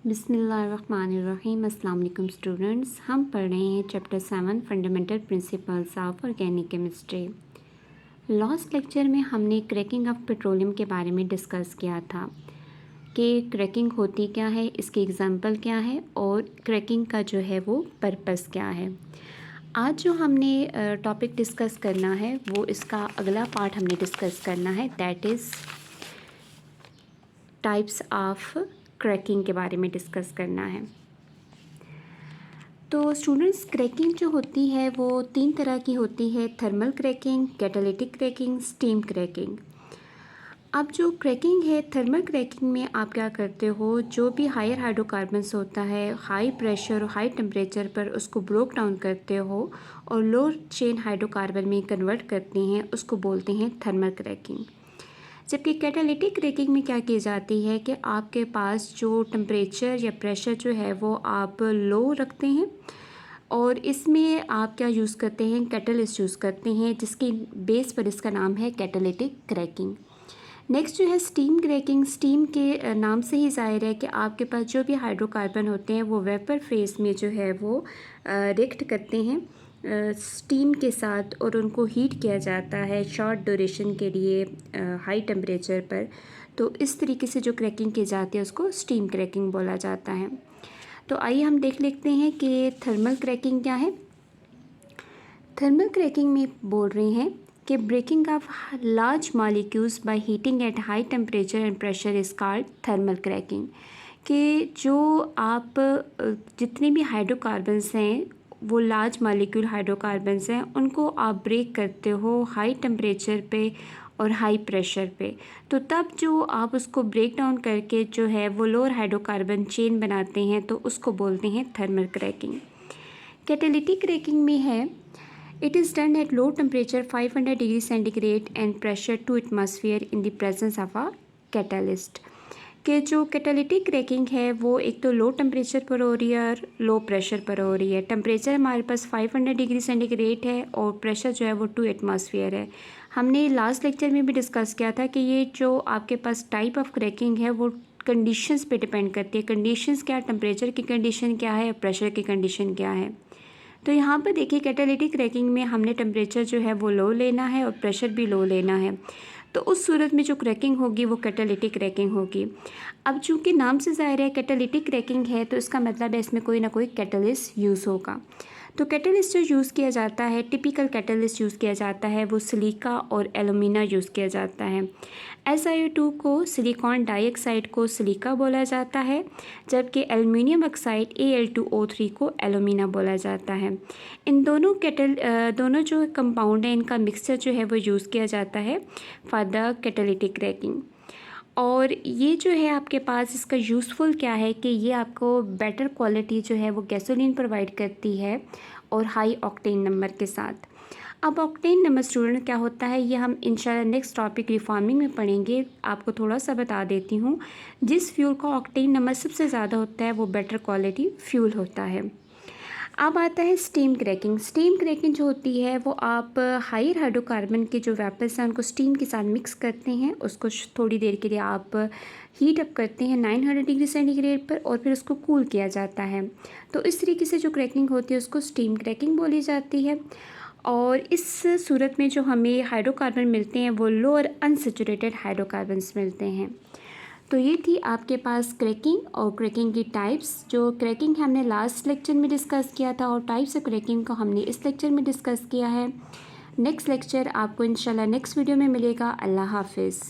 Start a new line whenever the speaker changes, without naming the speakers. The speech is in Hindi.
बिस्मिल्लाहिर्रहमानिर्रहीम। अस्सलाम वालेकुम स्टूडेंट्स, हम पढ़ रहे हैं chapter 7 fundamental principles of organic chemistry. Last lecture में हमने क्रैकिंग ऑफ पेट्रोलियम के बारे में डिस्कस किया था कि क्रैकिंग होती क्या है, इसकी एग्जांपल क्या है और क्रैकिंग का जो है वो पर्पस क्या है। आज जो हमने टॉपिक डिस्कस करना है वो इसका अगला पार्ट हमने डिस्कस करना है, that is types of cracking के बारे में डिस्कस करना है। तो स्टूडेंट्स, क्रैकिंग जो होती है वो 3 तरह की होती है, thermal cracking, catalytic cracking, steam cracking. अब जो क्रैकिंग है, थर्मल क्रैकिंग में आप क्या करते हो, जो भी हायर हाइड्रोकार्बन्स होता है हाई प्रेशर और हाई टेम्परेचर पर उसको ब्रोक डाउन करते हो और लो चेन हाइड्रोकार्बन में कन्वर्ट करते हैं, उसको बोलते हैं थर्मल क्रैकिंग। जबकि कैटालिटिक क्रैकिंग में क्या की जाती है कि आपके पास जो टेम्परेचर या प्रेशर जो है वो आप लो रखते हैं और इसमें आप क्या यूज़ करते हैं, कैटलिस्ट यूज़ करते हैं, जिसकी बेस पर इसका नाम है कैटालिटिक क्रैकिंग। नेक्स्ट जो है स्टीम क्रैकिंग। स्टीम के नाम से ही ज़ाहिर है कि आपके पास जो भी हाइड्रोकार्बन होते हैं वो वेपर फेस में जो है वो रिएक्ट करते हैं स्टीम के साथ और उनको हीट किया जाता है शॉर्ट ड्यूरेशन के लिए हाई टेम्परेचर पर। तो इस तरीके से जो क्रैकिंग की जाती है उसको स्टीम क्रैकिंग बोला जाता है। तो आइए हम देख लेते हैं कि थर्मल क्रैकिंग क्या है। थर्मल क्रैकिंग में बोल रहे हैं कि breaking of large molecules by heating at high temperature and pressure is called thermal cracking. कि जो आप जितने भी हाइड्रोकार्बन्स हैं वो लार्ज मॉलिक्यूल हाइड्रोकार्बन्स हैं, उनको आप ब्रेक करते हो हाई टेम्परेचर पे और हाई प्रेशर पे। तो तब जो आप उसको ब्रेक डाउन करके जो है वो लोअर हाइड्रोकार्बन चेन बनाते हैं, तो उसको बोलते हैं थर्मल क्रैकिंग। कैटालिटिक क्रैकिंग में है it is done at low temperature 500 degree centigrade and pressure 2 atmosphere in the presence of a catalyst. कि जो कैटालिटिक क्रैकिंग है वो एक तो लो टेम्परेचर पर हो रही है और लो प्रेशर पर हो रही है। टेम्परेचर हमारे पास 500 डिग्री सेंटीग्रेड है और प्रेशर जो है वो 2 एटमॉस्फेयर है। हमने लास्ट लेक्चर में भी डिस्कस किया था कि ये जो आपके पास टाइप ऑफ क्रैकिंग है वो कंडीशंस पे डिपेंड करती है। कंडीशंस क्या, टेम्परेचर की कंडीशन क्या है और प्रेशर की कंडीशन क्या है। तो यहाँ पर देखिए कैटालिटिक क्रैकिंग में हमने टेम्परेचर जो है वो लो लेना है और प्रेशर भी लो लेना है। तो उस सूरत में जो क्रैकिंग होगी वो कैटालिटिक क्रैकिंग होगी। अब चूँकि नाम से ज़ाहिर है कैटालिटिक क्रैकिंग है, तो इसका मतलब है इसमें कोई ना कोई कैटलिस्ट यूज़ होगा। तो कैटलिस्ट जो यूज़ किया जाता है, टिपिकल कैटलिस्ट यूज़ किया जाता है वो सिलिका और एलुमिना यूज़ किया जाता है। SiO2 को, सिलिकॉन डाइऑक्साइड को सिलिका बोला जाता है, जबकि एल्युमिनियम ऑक्साइड Al2O3 को एलुमिना बोला जाता है। इन दोनों जो कंपाउंड हैं इनका मिक्सचर जो है वो यूज़ किया जाता है फॉर द कैटालिटिक क्रैकिंग। और ये जो है आपके पास इसका यूज़फुल क्या है कि ये आपको बेटर क्वालिटी जो है वो गैसोलीन प्रोवाइड करती है और हाई ऑक्टेन नंबर के साथ। अब ऑक्टेन नंबर स्टूडेंट क्या होता है ये हम इंशाल्लाह नेक्स्ट टॉपिक रिफॉर्मिंग में पढ़ेंगे। आपको थोड़ा सा बता देती हूँ, जिस फ्यूल का ऑक्टेन नंबर सबसे ज़्यादा होता है वो बेटर क्वालिटी फ्यूल होता है। अब आता है स्टीम क्रैकिंग। स्टीम क्रैकिंग जो होती है वो आप हायर हाइड्रोकार्बन के जो वेपर्स हैं उनको स्टीम के साथ मिक्स करते हैं, उसको थोड़ी देर के लिए आप हीट अप करते हैं 900 डिग्री सेंटीग्रेड पर और फिर उसको कूल किया जाता है। तो इस तरीके से जो क्रैकिंग होती है उसको स्टीम क्रैकिंग बोली जाती है। और इस सूरत में जो हमें हाइड्रोकार्बन मिलते हैं वो लोअर अनसेचुरेटेड हाइड्रोकार्बन्स मिलते हैं। तो ये थी आपके पास क्रैकिंग और क्रैकिंग की टाइप्स। जो क्रैकिंग हमने लास्ट लेक्चर में डिस्कस किया था और टाइप्स ऑफ क्रैकिंग को हमने इस लेक्चर में डिस्कस किया है। नेक्स्ट लेक्चर आपको इंशाल्लाह नेक्स्ट वीडियो में मिलेगा। अल्लाह हाफिज़।